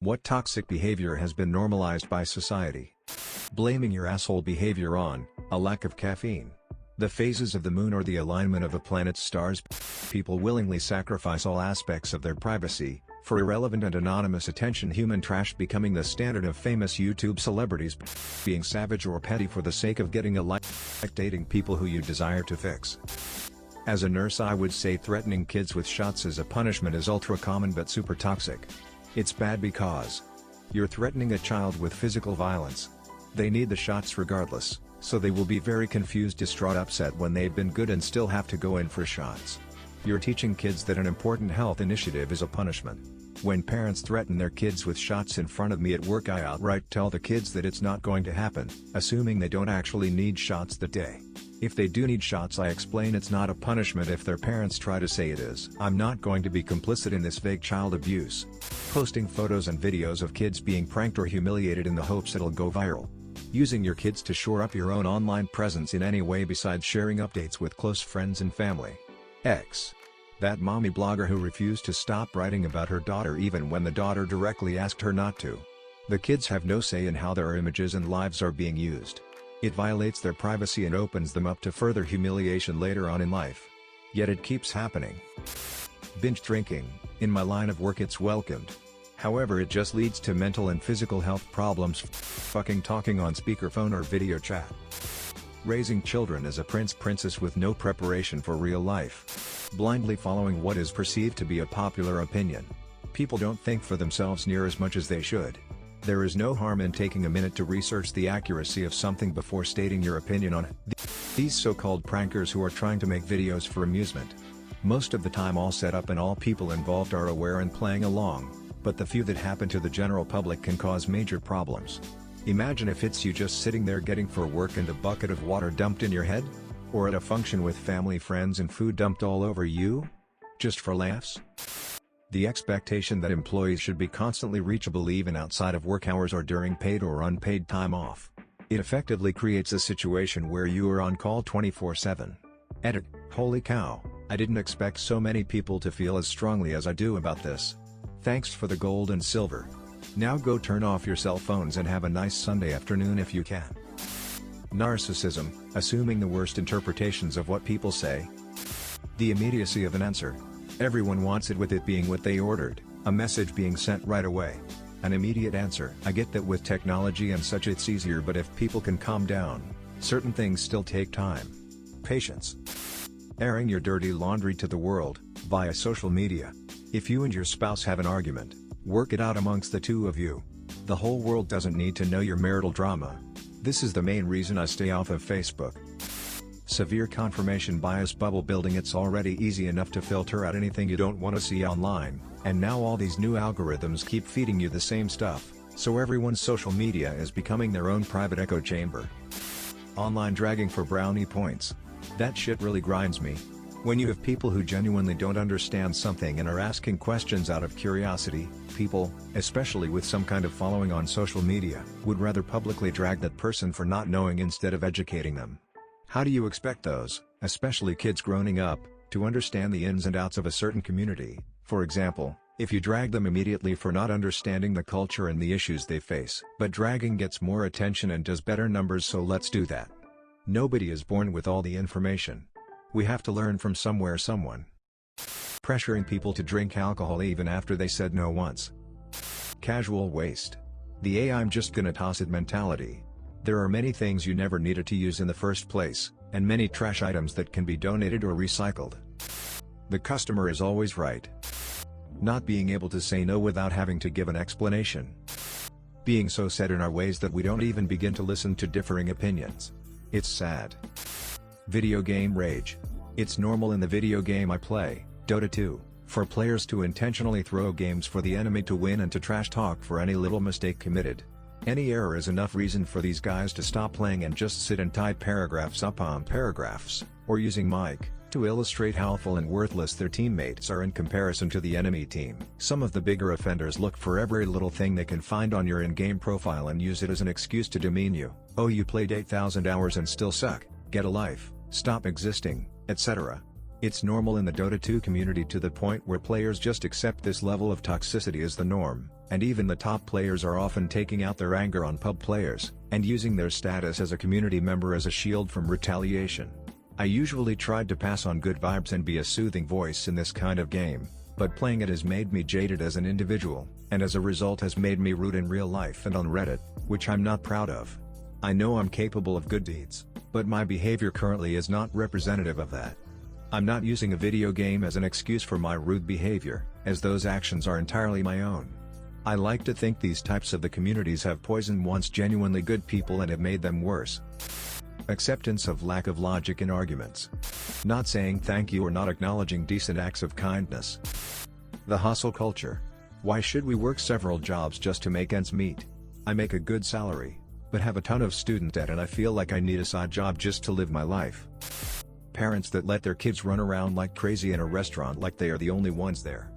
What toxic behavior has been normalized by society? Blaming your asshole behavior on a lack of caffeine, the phases of the moon, or the alignment of a planet's stars. People willingly sacrifice all aspects of their privacy for irrelevant and anonymous attention. Human trash becoming the standard of famous YouTube celebrities. Being savage or petty for the sake of getting a like. Dating people who you desire to fix. As a nurse, I would say threatening kids with shots as a punishment is ultra common but super toxic. It's bad because you're threatening a child with physical violence. They need the shots regardless, so they will be very confused, distraught, upset when they've been good and still have to go in for shots. You're teaching kids that an important health initiative is a punishment. When parents threaten their kids with shots in front of me at work, I outright tell the kids that it's not going to happen, assuming they don't actually need shots that day. If they do need shots, I explain it's not a punishment if their parents try to say it is. I'm not going to be complicit in this vague child abuse. Posting photos and videos of kids being pranked or humiliated in the hopes it'll go viral. Using your kids to shore up your own online presence in any way besides sharing updates with close friends and family. X. That mommy blogger who refused to stop writing about her daughter even when the daughter directly asked her not to. The kids have no say in how their images and lives are being used. It violates their privacy and opens them up to further humiliation later on in life. Yet it keeps happening. Binge drinking. In my line of work it's welcomed. However, it just leads to mental and physical health problems. Fucking talking on speakerphone or video chat. Raising children as a princess with no preparation for real life. Blindly following what is perceived to be a popular opinion. People don't think for themselves near as much as they should. There is no harm in taking a minute to research the accuracy of something before stating your opinion on it. These so-called prankers who are trying to make videos for amusement. Most of the time all set up and all people involved are aware and playing along, but the few that happen to the general public can cause major problems. Imagine if it's you just sitting there getting for work and a bucket of water dumped in your head? Or at a function with family, friends and food dumped all over you? Just for laughs? The expectation that employees should be constantly reachable even outside of work hours or during paid or unpaid time off. It effectively creates a situation where you are on call 24/7. Edit. Holy cow, I didn't expect so many people to feel as strongly as I do about this. Thanks for the gold and silver. Now go turn off your cell phones and have a nice Sunday afternoon if you can. Narcissism, assuming the worst interpretations of what people say. The immediacy of an answer. Everyone wants it, with it being what they ordered, a message being sent right away. An immediate answer. I get that with technology and such it's easier, but if people can calm down, certain things still take time. Patience. Airing your dirty laundry to the world, via social media. If you and your spouse have an argument, work it out amongst the two of you. The whole world doesn't need to know your marital drama. This is the main reason I stay off of Facebook. Severe confirmation bias bubble building. It's already easy enough to filter out anything you don't want to see online, and now all these new algorithms keep feeding you the same stuff, so everyone's social media is becoming their own private echo chamber. Online dragging for brownie points. That shit really grinds me. When you have people who genuinely don't understand something and are asking questions out of curiosity, people, especially with some kind of following on social media, would rather publicly drag that person for not knowing instead of educating them. How do you expect those, especially kids growing up, to understand the ins and outs of a certain community? For example, if you drag them immediately for not understanding the culture and the issues they face. But dragging gets more attention and does better numbers, so let's do that. Nobody is born with all the information. We have to learn from somewhere, someone. Pressuring people to drink alcohol even after they said no once. Casual waste. The I'm just gonna toss it mentality. There are many things you never needed to use in the first place, and many trash items that can be donated or recycled. The customer is always right. Not being able to say no without having to give an explanation. Being so set in our ways that we don't even begin to listen to differing opinions. It's sad. Video game rage. It's normal in the video game I play, Dota 2, for players to intentionally throw games for the enemy to win and to trash talk for any little mistake committed. Any error is enough reason for these guys to stop playing and just sit and type paragraphs upon paragraphs, or using mic, to illustrate how full and worthless their teammates are in comparison to the enemy team. Some of the bigger offenders look for every little thing they can find on your in-game profile and use it as an excuse to demean you. Oh, you played 8,000 hours and still suck, get a life, stop existing, etc. It's normal in the Dota 2 community to the point where players just accept this level of toxicity as the norm. And even the top players are often taking out their anger on pub players, and using their status as a community member as a shield from retaliation. I usually tried to pass on good vibes and be a soothing voice in this kind of game, but playing it has made me jaded as an individual, and as a result has made me rude in real life and on Reddit, which I'm not proud of. I know I'm capable of good deeds, but my behavior currently is not representative of that. I'm not using a video game as an excuse for my rude behavior, as those actions are entirely my own. I like to think these types of the communities have poisoned once genuinely good people and have made them worse. Acceptance of lack of logic in arguments. Not saying thank you or not acknowledging decent acts of kindness. The hustle culture. Why should we work several jobs just to make ends meet? I make a good salary, but have a ton of student debt and I feel like I need a side job just to live my life. Parents that let their kids run around like crazy in a restaurant like they are the only ones there.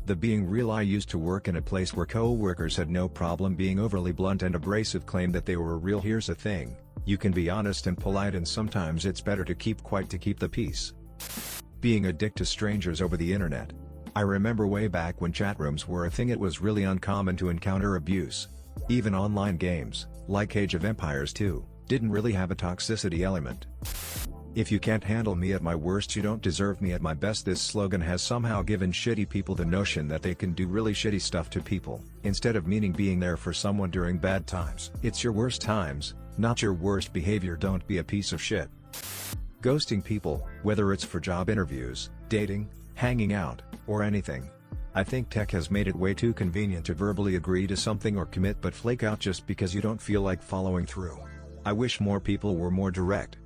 The being real. I used to work in a place where co-workers had no problem being overly blunt and abrasive, claim that they were real. Here's the thing, you can be honest and polite, and sometimes it's better to keep quiet to keep the peace. Being a dick to strangers over the internet. I remember way back when chat rooms were a thing, it was really uncommon to encounter abuse. Even online games, like Age of Empires 2, didn't really have a toxicity element. If you can't handle me at my worst, you don't deserve me at my best. This slogan has somehow given shitty people the notion that they can do really shitty stuff to people, instead of meaning being there for someone during bad times. It's your worst times, not your worst behavior. Don't be a piece of shit. Ghosting people, whether it's for job interviews, dating, hanging out, or anything. I think tech has made it way too convenient to verbally agree to something or commit but flake out just because you don't feel like following through. I wish more people were more direct.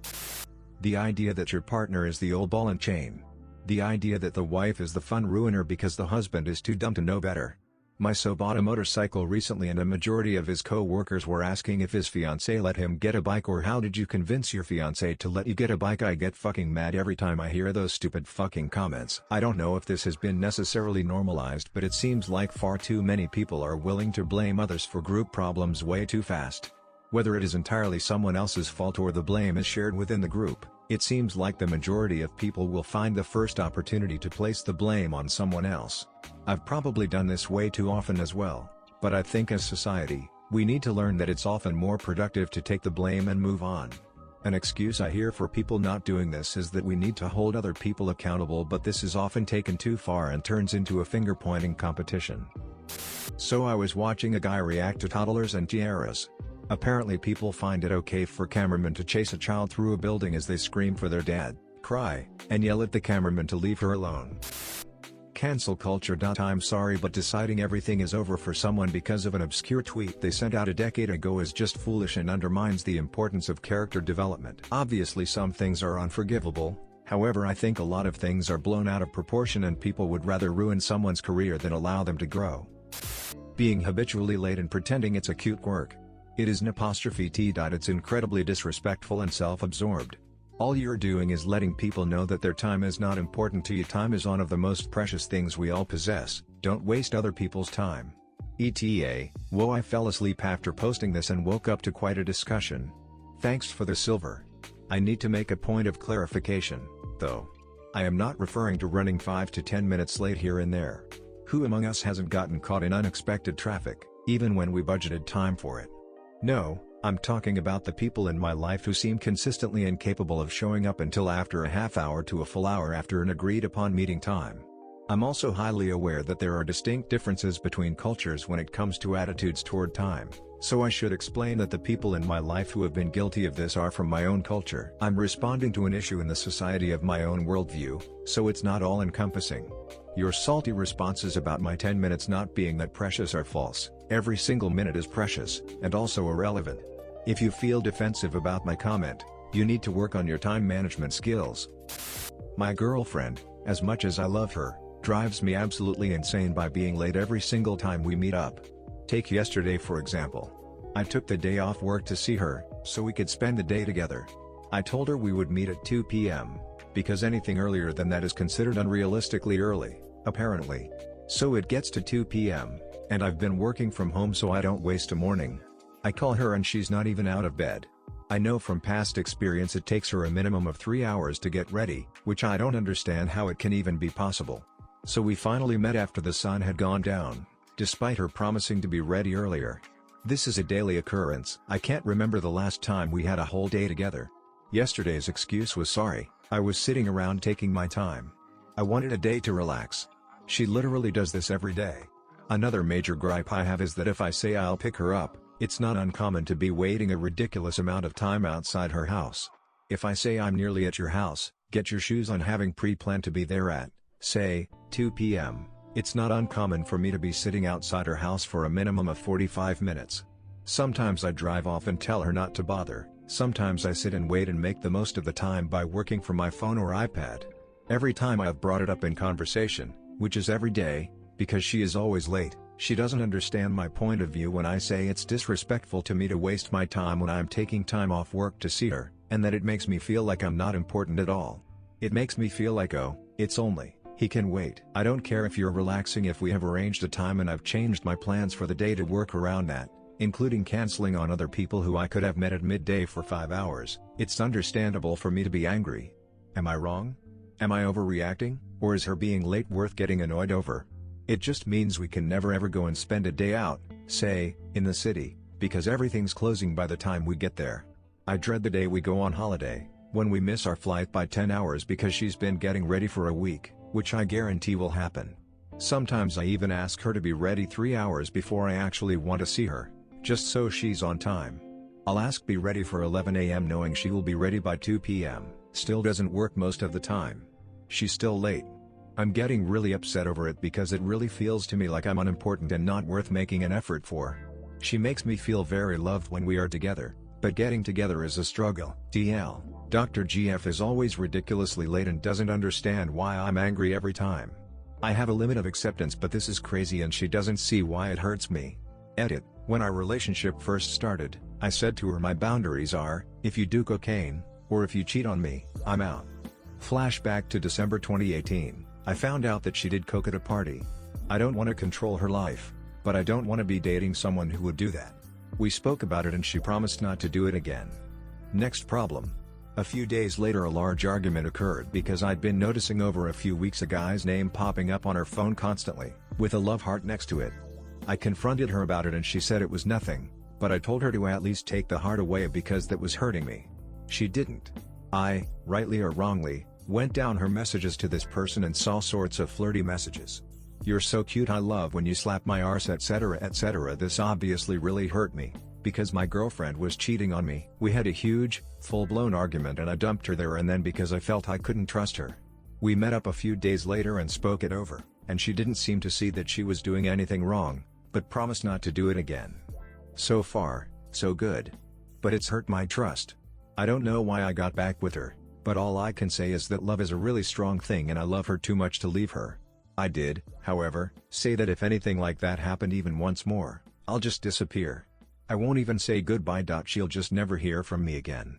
The idea that your partner is the old ball and chain. The idea that the wife is the fun ruiner because the husband is too dumb to know better. My son bought a motorcycle recently and a majority of his co-workers were asking if his fiancé let him get a bike, or how did you convince your fiancé to let you get a bike? I get fucking mad every time I hear those stupid fucking comments. I don't know if this has been necessarily normalized, but it seems like far too many people are willing to blame others for group problems way too fast. Whether it is entirely someone else's fault or the blame is shared within the group, it seems like the majority of people will find the first opportunity to place the blame on someone else. I've probably done this way too often as well, but I think as society, we need to learn that it's often more productive to take the blame and move on. An excuse I hear for people not doing this is that we need to hold other people accountable, but this is often taken too far and turns into a finger-pointing competition. So I was watching a guy react to toddlers and tiaras. Apparently people find it okay for cameramen to chase a child through a building as they scream for their dad, cry, and yell at the cameraman to leave her alone. Cancel culture. I'm sorry, but deciding everything is over for someone because of an obscure tweet they sent out a decade ago is just foolish and undermines the importance of character development. Obviously some things are unforgivable, however I think a lot of things are blown out of proportion and people would rather ruin someone's career than allow them to grow. Being habitually late and pretending it's a cute quirk. It is n''t. It's incredibly disrespectful and self-absorbed. All you're doing is letting people know that their time is not important to you. Time is one of the most precious things we all possess. Don't waste other people's time. ETA, whoa, I fell asleep after posting this and woke up to quite a discussion. Thanks for the silver. I need to make a point of clarification, though. I am not referring to running 5 to 10 minutes late here and there. Who among us hasn't gotten caught in unexpected traffic, even when we budgeted time for it? No, I'm talking about the people in my life who seem consistently incapable of showing up until after a half hour to a full hour after an agreed upon meeting time. I'm also highly aware that there are distinct differences between cultures when it comes to attitudes toward time, so I should explain that the people in my life who have been guilty of this are from my own culture. I'm responding to an issue in the society of my own worldview, so it's not all-encompassing. Your salty responses about my 10 minutes not being that precious are false. Every single minute is precious, and also irrelevant. If you feel defensive about my comment, you need to work on your time management skills. My girlfriend, as much as I love her, drives me absolutely insane by being late every single time we meet up. Take yesterday for example. I took the day off work to see her, so we could spend the day together. I told her we would meet at 2 p.m, because anything earlier than that is considered unrealistically early, apparently. So it gets to 2 p.m. and I've been working from home so I don't waste a morning. I call her and she's not even out of bed. I know from past experience it takes her a minimum of 3 hours to get ready, which I don't understand how it can even be possible. So we finally met after the sun had gone down, despite her promising to be ready earlier. This is a daily occurrence. I can't remember the last time we had a whole day together. Yesterday's excuse was sorry, I was sitting around taking my time. I wanted a day to relax. She literally does this every day. Another major gripe I have is that if I say I'll pick her up, it's not uncommon to be waiting a ridiculous amount of time outside her house. If I say I'm nearly at your house, get your shoes on, having pre-planned to be there at, say, 2 p.m., it's not uncommon for me to be sitting outside her house for a minimum of 45 minutes. Sometimes I drive off and tell her not to bother, sometimes I sit and wait and make the most of the time by working from my phone or iPad. Every time I've brought it up in conversation, which is every day, because she is always late, she doesn't understand my point of view when I say it's disrespectful to me to waste my time when I'm taking time off work to see her, and that it makes me feel like I'm not important at all. It makes me feel like, oh, it's only, he can wait. I don't care if you're relaxing if we have arranged a time and I've changed my plans for the day to work around that, including canceling on other people who I could have met at midday for 5 hours. It's understandable for me to be angry. Am I wrong? Am I overreacting, or is her being late worth getting annoyed over? It just means we can never ever go and spend a day out, say, in the city, because everything's closing by the time we get there. I dread the day we go on holiday, when we miss our flight by 10 hours because she's been getting ready for a week, which I guarantee will happen. Sometimes I even ask her to be ready 3 hours before I actually want to see her, just so she's on time. I'll ask be ready for 11 a.m. knowing she will be ready by 2 p.m, still doesn't work most of the time. She's still late. I'm getting really upset over it because it really feels to me like I'm unimportant and not worth making an effort for. She makes me feel very loved when we are together, but getting together is a struggle. DL, Dr. GF is always ridiculously late and doesn't understand why I'm angry every time. I have a limit of acceptance, but this is crazy and she doesn't see why it hurts me. Edit, when our relationship first started, I said to her my boundaries are, if you do cocaine, or if you cheat on me, I'm out. Flashback to December 2018, I found out that she did coke at a party. I don't want to control her life, but I don't want to be dating someone who would do that. We spoke about it and she promised not to do it again. Next problem. A few days later a large argument occurred because I'd been noticing over a few weeks a guy's name popping up on her phone constantly, with a love heart next to it. I confronted her about it and she said it was nothing, but I told her to at least take the heart away because that was hurting me. She didn't. I, rightly or wrongly, went down her messages to this person and saw sorts of flirty messages. You're so cute, I love when you slap my arse, etc, etc. This obviously really hurt me, because my girlfriend was cheating on me. We had a huge, full-blown argument and I dumped her there and then because I felt I couldn't trust her. We met up a few days later and spoke it over, and she didn't seem to see that she was doing anything wrong, but promised not to do it again. So far, so good. But it's hurt my trust. I don't know why I got back with her, but all I can say is that love is a really strong thing and I love her too much to leave her. I did, however, say that if anything like that happened even once more, I'll just disappear. I won't even say goodbye. She'll just never hear from me again.